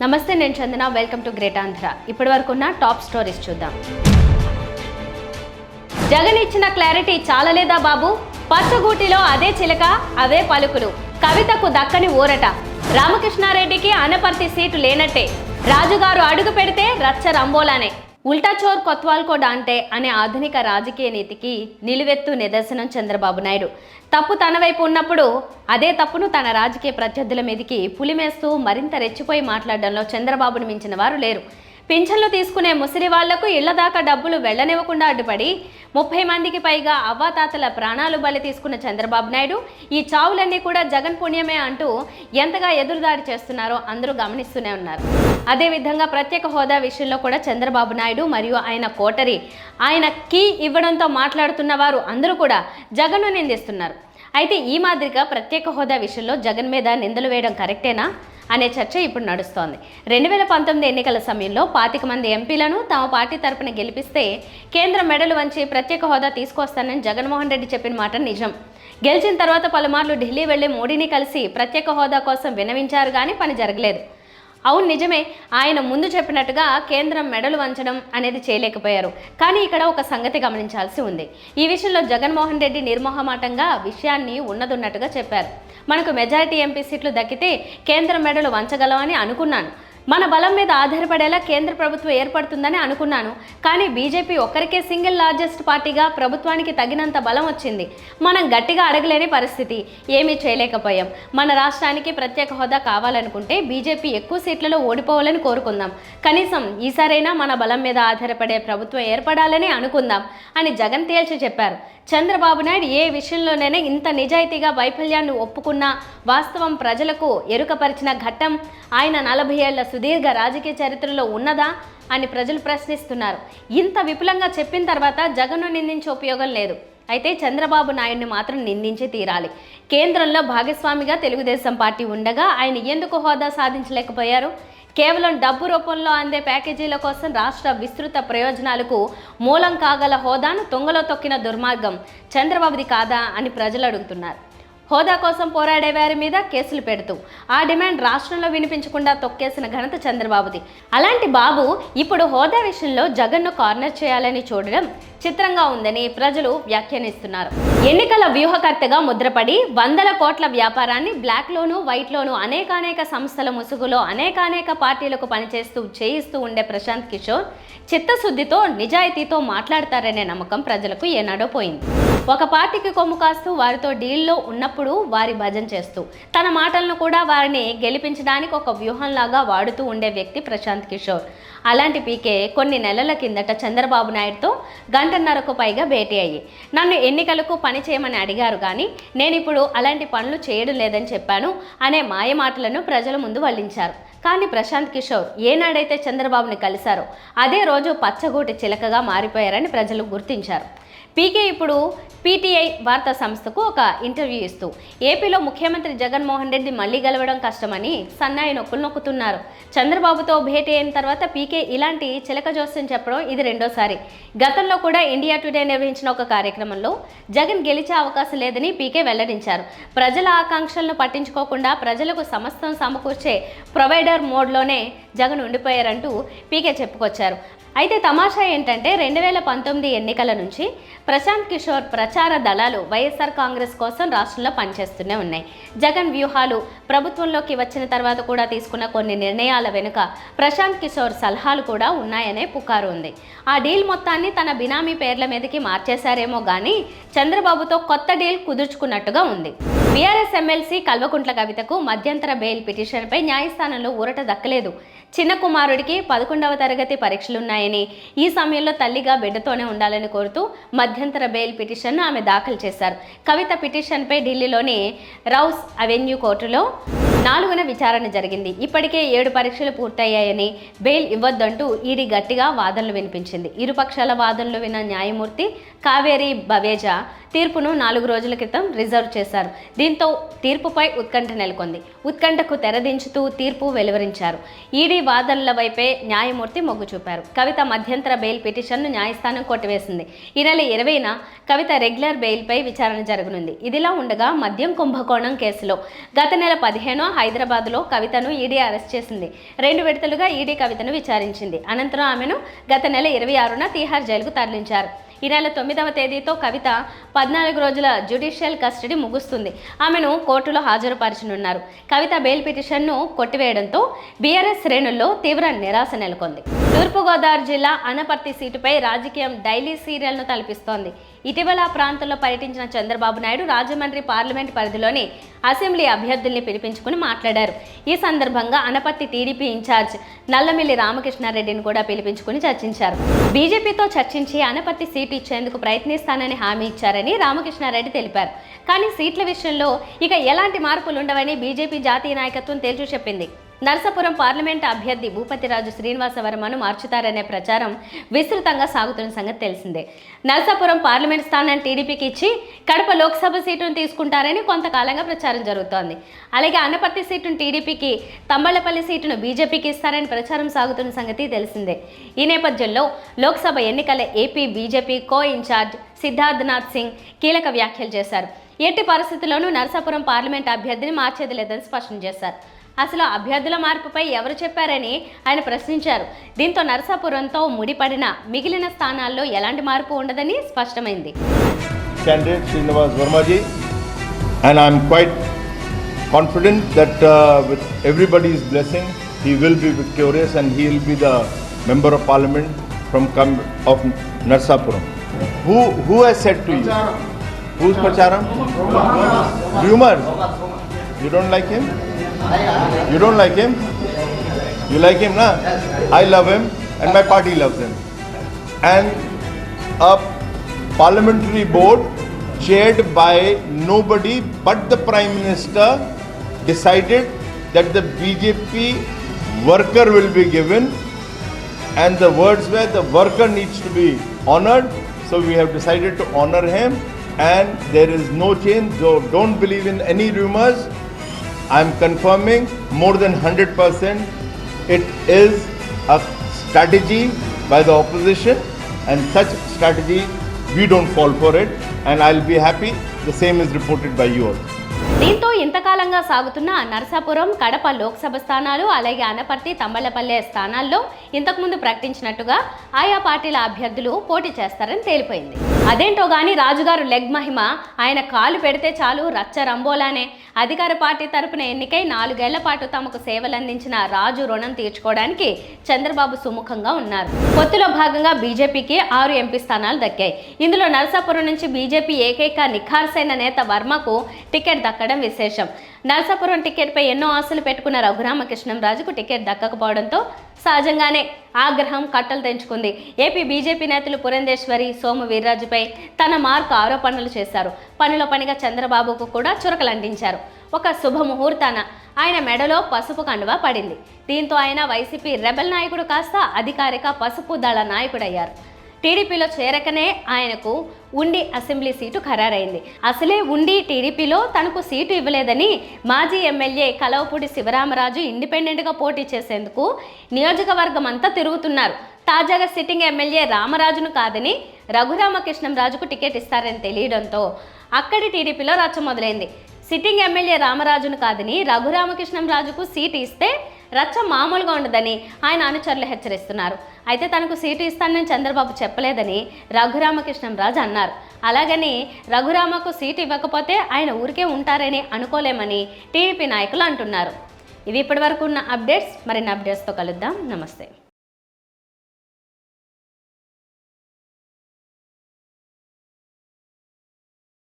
నమస్తే, నేను Chandana. Welcome to great Andhra. ఇప్పటి వరకున్న టాప్ స్టోరీస్ చూద్దాం. జగన్ ఇచ్చిన క్లారిటీ చాలలేదా బాబు? పచ్చగూటిలో అదే చిలక, అవే పలుకులు. కవితకు దక్కని ఊరట. రామకృష్ణారెడ్డికి అనపర్తి సీటు లేనట్టే. రాజుగారు అడుగు పెడితే రచ్చ రంబోలానే. ఉల్టా చోర్ కొత్వాల్కో డాంటే అనే ఆధునిక రాజకీయ నీతికి నిలువెత్తు నిదర్శనం చంద్రబాబు నాయుడు. తప్పు తన వైపు ఉన్నప్పుడు అదే తప్పును తన రాజకీయ ప్రత్యర్థుల మీదకి పులిమేస్తూ మరింత రెచ్చిపోయి మాట్లాడడంలో చంద్రబాబును మించిన వారు లేరు. పింఛన్లు తీసుకునే ముసిరి వాళ్లకు ఇళ్ల దాకా డబ్బులు వెళ్లనివ్వకుండా అడ్డుపడి 30 మందికి పైగా అవ్వాతాతల ప్రాణాలు బలి తీసుకున్న చంద్రబాబు నాయుడు ఈ చావులన్నీ కూడా జగన్ పుణ్యమే అంటూ ఎంతగా ఎదురుదాడి చేస్తున్నారో అందరూ గమనిస్తూనే ఉన్నారు. అదేవిధంగా ప్రత్యేక హోదా విషయంలో కూడా చంద్రబాబు నాయుడు మరియు ఆయన కోటరీ ఆయన కీ ఇవ్వడంతో మాట్లాడుతున్న వారు అందరూ కూడా జగన్ను నిందిస్తున్నారు. అయితే ఈ మాదిరిగా ప్రత్యేక హోదా విషయంలో జగన్ మీద నిందలు వేయడం కరెక్టేనా అనే చర్చ ఇప్పుడు నడుస్తోంది. 2019 ఎన్నికల సమయంలో 25 మంది ఎంపీలను తమ పార్టీ తరపున గెలిపిస్తే కేంద్రం మెడలు వంచి ప్రత్యేక హోదా తీసుకొస్తానని జగన్మోహన్ రెడ్డి చెప్పిన మాట నిజం. గెలిచిన తర్వాత పలుమార్లు ఢిల్లీ వెళ్లి మోడీని కలిసి ప్రత్యేక హోదా కోసం విన్నవించారు, కానీ పని జరగలేదు. అవును, నిజమే. ఆయన ముందు చెప్పినట్టుగా కేంద్రం మెడలు వంచడం అనేది చేయలేకపోయారు. కానీ ఇక్కడ ఒక సంగతి గమనించాల్సి ఉంది. ఈ విషయంలో జగన్మోహన్ రెడ్డి నిర్మోహమాటంగా విషయాన్ని ఉన్నదున్నట్టుగా చెప్పారు. మనకు మెజారిటీ ఎంపీ సీట్లు దక్కితే కేంద్రం మెడలు వంచగలమని అనుకున్నాను. మన బలం మీద ఆధారపడేలా కేంద్ర ప్రభుత్వం ఏర్పడుతుందని అనుకున్నాను. కానీ బీజేపీ ఒక్కరికే సింగిల్ లార్జెస్ట్ పార్టీగా ప్రభుత్వానికి తగినంత బలం వచ్చింది. మనం గట్టిగా అడగలేని పరిస్థితి, ఏమీ చేయలేకపోయాం. మన రాష్ట్రానికి ప్రత్యేక హోదా కావాలనుకుంటే బీజేపీ ఎక్కువ సీట్లలో ఓడిపోవాలని కోరుకుందాం. కనీసం ఈసారైనా మన బలం మీద ఆధారపడే ప్రభుత్వం ఏర్పడాలని అనుకుందాం అని జగన్ తేల్చి చెప్పారు. చంద్రబాబు నాయుడు ఏ విషయంలోనైనా ఇంత నిజాయితీగా వైఫల్యాన్ని ఒప్పుకున్న వాస్తవం ప్రజలకు ఎరుకపరిచిన ఘట్టం ఆయన 40 ఏళ్ల సుదీర్ఘ రాజకీయ చరిత్రలో ఉన్నదా అని ప్రజలు ప్రశ్నిస్తున్నారు. ఇంత విపులంగా చెప్పిన తర్వాత జగన్ను నిందించే ఉపయోగం లేదు. అయితే చంద్రబాబు నాయుడిని మాత్రం నిందించి తీరాలి. కేంద్రంలో భాగస్వామిగా తెలుగుదేశం పార్టీ ఉండగా ఆయన ఎందుకు హోదా సాధించలేకపోయారు? కేవలం డబ్బు రూపంలో అందే ప్యాకేజీల కోసం రాష్ట్ర విస్తృత ప్రయోజనాలకు మూలం కాగల హోదాను తుంగలో తొక్కిన దుర్మార్గం చంద్రబాబుది కాదా అని ప్రజలు అడుగుతున్నారు. హోదా కోసం పోరాడే వారి మీద కేసులు పెడుతూ ఆ డిమాండ్ రాష్ట్రంలో వినిపించకుండా తొక్కేసిన ఘనత చంద్రబాబుది. అలాంటి బాబు ఇప్పుడు హోదా విషయంలో జగన్ను కార్నర్ చేయాలని చూడడం చిత్రంగా ఉందని ప్రజలు వ్యాఖ్యానిస్తున్నారు. ఎన్నికల వ్యూహకర్తగా ముద్రపడి 100 కోట్ల వ్యాపారాన్ని బ్లాక్లోను వైట్లోను అనేక సంస్థల ముసుగులో అనేక పార్టీలకు పనిచేస్తూ చేయిస్తూ ఉండే ప్రశాంత్ కిషోర్ చిత్తశుద్ధితో నిజాయితీతో మాట్లాడతారనే నమ్మకం ప్రజలకు ఏనాడో పోయింది. ఒక పార్టీకి కొమ్ము కాస్తూ వారితో డీల్లో ఉన్నప్పుడు వారి భజన చేస్తూ తన మాటలను కూడా వారిని గెలిపించడానికి ఒక వ్యూహంలాగా వాడుతూ ఉండే వ్యక్తి ప్రశాంత్ కిషోర్. అలాంటి పీకే కొన్ని నెలల కిందట చంద్రబాబు నాయుడుతో 1.5 గంటకు పైగా భేటీ అయ్యి నన్ను ఎన్నికలకు పని చేయమని అడిగారు, కానీ నేను ఇప్పుడు అలాంటి పనులు చేయడం లేదని చెప్పాను అనే మాయ మాటలను ప్రజల ముందు వల్లించారు. కానీ ప్రశాంత్ కిషోర్ ఏనాడైతే చంద్రబాబుని కలిశారో అదే రోజు పచ్చగూటి చిలకగా మారిపోయారని ప్రజలు గుర్తించారు. పీకే ఇప్పుడు పీటీఐ వార్తా సంస్థకు ఒక ఇంటర్వ్యూ ఇస్తూ ఏపీలో ముఖ్యమంత్రి జగన్మోహన్ రెడ్డి మళ్లీ గెలవడం కష్టమని సన్నాయి నొక్కులు నొక్కుతున్నారు. చంద్రబాబుతో భేటీ అయిన తర్వాత పీకే ఇలాంటి చిలక జోస్యం చెప్పడం ఇది రెండోసారి. గతంలో కూడా ఇండియా టుడే నిర్వహించిన ఒక కార్యక్రమంలో జగన్ గెలిచే అవకాశం లేదని పీకే వెల్లడించారు. ప్రజల ఆకాంక్షలను పట్టించుకోకుండా ప్రజలకు సమస్తం సమకూర్చే ప్రొవైడర్ మోడ్లోనే జగన్ ఉండిపోయారంటూ పీకే చెప్పుకొచ్చారు. అయితే తమాషా ఏంటంటే 2019 ఎన్నికల నుంచి ప్రశాంత్ కిషోర్ ప్రచార దళాలు వైఎస్ఆర్ కాంగ్రెస్ కోసం రాష్ట్రంలో పనిచేస్తూనే ఉన్నాయి. జగన్ వ్యూహాలు ప్రభుత్వంలోకి వచ్చిన తర్వాత కూడా తీసుకున్న కొన్ని నిర్ణయాల వెనుక ప్రశాంత్ కిషోర్ సలహాలు కూడా ఉన్నాయనే పుకారు ఉంది. ఆ డీల్ మొత్తాన్ని తన బినామీ పేర్ల మీదకి మార్చేశారేమో కానీ చంద్రబాబుతో కొత్త డీల్ కుదుర్చుకున్నట్టుగా ఉంది. బీఆర్ఎస్ ఎమ్మెల్సీ కల్వకుంట్ల కవితకు మధ్యంతర బెయిల్ పిటిషన్పై న్యాయస్థానంలో ఊరట దక్కలేదు. చిన్న కుమారుడికి 11వ తరగతి పరీక్షలున్నాయని, ఈ సమయంలో తల్లిగా బిడ్డతోనే ఉండాలని కోరుతూ మధ్యంతర బెయిల్ పిటిషన్ను ఆమె దాఖలు చేశారు. కవిత పిటిషన్పై ఢిల్లీలోని రౌస్ అవెన్యూ కోర్టులో 4వ విచారణ జరిగింది. ఇప్పటికే 7 పరీక్షలు పూర్తయ్యాయని, బెయిల్ ఇవ్వొద్దంటూ ఈడీ గట్టిగా వాదనలు వినిపించింది. ఇరుపక్షాల వాదనలు విన్న న్యాయమూర్తి కావేరి బవేజా తీర్పును 4 రోజుల క్రితం రిజర్వ్ చేశారు. దీంతో తీర్పుపై ఉత్కంఠ నెలకొంది. ఉత్కంఠకు తెరదించుతూ తీర్పు వెలువరించారు. ఈడీ వాదనల వైపే న్యాయమూర్తి మొగ్గు చూపారు. కవిత మధ్యంతర బెయిల్ పిటిషన్ను న్యాయస్థానం కొట్టివేసింది. ఈ నెల 20న కవిత రెగ్యులర్ బెయిల్పై విచారణ జరగనుంది. ఇదిలా ఉండగా మద్యం కుంభకోణం కేసులో గత నెల 15 హైదరాబాద్లో కవితను ఈడీ అరెస్ట్ చేసింది. 2 విడతలుగా ఈడీ కవితను విచారించింది. అనంతరం ఆమెను గత నెల 26న తీహార్ జైలుకు తరలించారు. ఈ నెల 9వ తేదీతో కవిత 14 రోజుల జ్యుడిషియల్ కస్టడీ ముగుస్తుంది. ఆమెను కోర్టులో హాజరుపరచనున్నారు. కవిత బెయిల్ పిటిషన్ను కొట్టివేయడంతో బీఆర్ఎస్ శ్రేణుల్లో తీవ్ర నిరాశ నెలకొంది. తూర్పుగోదావరి జిల్లా అనపర్తి సీటుపై రాజకీయం డైలీ సీరియల్ను తలపిస్తోంది. ఇటీవల ఆ ప్రాంతంలో పర్యటించిన చంద్రబాబు నాయుడు రాజమండ్రి పార్లమెంట్ పరిధిలోని అసెంబ్లీ అభ్యర్థుల్ని పిలిపించుకుని మాట్లాడారు. ఈ సందర్భంగా అనపర్తి టీడీపీ ఇన్ఛార్జ్ నల్లమిల్లి రామకృష్ణారెడ్డిని కూడా పిలిపించుకుని చర్చించారు. బీజేపీతో చర్చించి అనపర్తి సీటు ఇచ్చేందుకు ప్రయత్నిస్తానని హామీ ఇచ్చారని రామకృష్ణారెడ్డి తెలిపారు. కానీ సీట్ల విషయంలో ఇక ఎలాంటి మార్పులు ఉండవని బీజేపీ జాతీయ నాయకత్వం తేల్చి చెప్పింది. నర్సాపురం పార్లమెంట్ అభ్యర్థి భూపతిరాజు శ్రీనివాస వర్మను మార్చుతారనే ప్రచారం విస్తృతంగా సాగుతున్న సంగతి తెలిసిందే. నర్సాపురం పార్లమెంట్ స్థానాన్ని టీడీపీకి ఇచ్చి కడప లోక్సభ సీటును తీసుకుంటారని కొంతకాలంగా ప్రచారం జరుగుతోంది. అలాగే అనపర్తి సీటును టీడీపీకి, తంబళ్లపల్లి సీటును బీజేపీకి ఇస్తారని ప్రచారం సాగుతున్న సంగతి తెలిసిందే. ఈ నేపథ్యంలో లోక్సభ ఎన్నికల ఏపీ బీజేపీ కో ఇన్ఛార్జ్ సిద్ధార్థనాథ్ సింగ్ కీలక వ్యాఖ్యలు చేశారు. ఎట్టి పరిస్థితుల్లోనూ నర్సాపురం పార్లమెంట్ అభ్యర్థిని మార్చేది లేదని స్పష్టం చేశారు. అసలు అభ్యర్థుల మార్పుపై ఎవరు చెప్పారని ఆయన ప్రశ్నించారు. దీంతో నర్సాపురంతో ముడిపడిన మిగిలిన స్థానాల్లో ఎలాంటి మార్పు ఉండదని స్పష్టమైంది. Candidate Srinivas Verma ji, and I am quite confident that with everybody's blessing he will be victorious and he will be the member of parliament of Narsapuram. Who has said to you? Who's Pracharam? Rumors. You don't like him? You don't like him? You like him, na? I love him and my party loves him. And a parliamentary board chaired by nobody but the Prime Minister decided that the BJP worker will be given, and the words were the worker needs to be honored. So we have decided to honor him, and there is no change. So don't believe in any rumors. I am confirming more than 100% it is a strategy by the opposition, and such strategy we don't fall for it, and I'll be happy the same is reported by you also. దీంతో ఇంతకాలంగా సాగుతున్న నర్సాపురం, కడప లోక్సభ స్థానాలు, అలాగే అనపర్తి, తంబళ్లపల్లె స్థానాల్లో ఇంతకుముందు ప్రకటించినట్టుగా ఆయా పార్టీల అభ్యర్థులు పోటీ చేస్తారని తేలిపోయింది. అదేంటో గాని రాజుగారు లెగ్ మహిమ, ఆయన కాలు పెడితే చాలు రచ్చ రంబోలానే. అధికార పార్టీ తరపున ఎన్నికై 4 ఏళ్ల పాటు తమకు సేవలందించిన రాజు రుణం తీర్చుకోవడానికి చంద్రబాబు సుముఖంగా ఉన్నారు. పొత్తులో భాగంగా బీజేపీకి 6 ఎంపీ స్థానాలు దక్కాయి. ఇందులో నర్సాపురం నుంచి బీజేపీ ఏకైక నిఖార్సైన నేత వర్మకు టికెట్ దక్కడం విశేషం. నర్సాపురం టికెట్పై ఎన్నో ఆశలు పెట్టుకున్న రఘురామకృష్ణంరాజుకు టికెట్ దక్కకపోవడంతో సహజంగానే ఆగ్రహం కట్టలు తెంచుకుంది. ఏపీ బీజేపీ నేతలు పురంధేశ్వరి, సోము వీర్రాజుపై తన మార్కు ఆరోపణలు చేశారు. పనిలో పనిగా చంద్రబాబుకు కూడా చురకలంటించారు. ఒక శుభముహూర్తాన ఆయన మెడలో పసుపు కండువా పడింది. దీంతో ఆయన వైసీపీ రెబెల్ నాయకుడు కాస్త అధికారిక పసుపు దళ నాయకుడయ్యారు. టీడీపీలో చేరకనే ఆయనకు ఉండి అసెంబ్లీ సీటు ఖరారైంది. అసలే ఉండి టీడీపీలో తనకు సీటు ఇవ్వలేదని మాజీ ఎమ్మెల్యే కలవపూడి శివరామరాజు ఇండిపెండెంట్గా పోటీ చేసేందుకు నియోజకవర్గం అంతా తిరుగుతున్నారు. తాజాగా సిట్టింగ్ ఎమ్మెల్యే రామరాజును కాదని రఘురామకృష్ణంరాజుకు టికెట్ ఇస్తారని తెలియడంతో అక్కడి టీడీపీలో రచ్చ మొదలైంది. సిట్టింగ్ ఎమ్మెల్యే రామరాజును కాదని రఘురామకృష్ణంరాజుకు సీటు ఇస్తే రచ్చ మామూలుగా ఉండదని ఆయన అనుచరులు హెచ్చరిస్తున్నారు. అయితే తనకు సీటు ఇస్తానని చంద్రబాబు చెప్పలేదని రఘురామకృష్ణంరాజు అన్నారు. అలాగని రఘురామకు సీటు ఇవ్వకపోతే ఆయన ఊరికే ఉంటారని అనుకోలేమని టీడీపీ నాయకులు అంటున్నారు. ఇవి ఇప్పటివరకు ఉన్న అప్డేట్స్. మరిన్ని అప్డేట్స్తో కలుద్దాం. నమస్తే.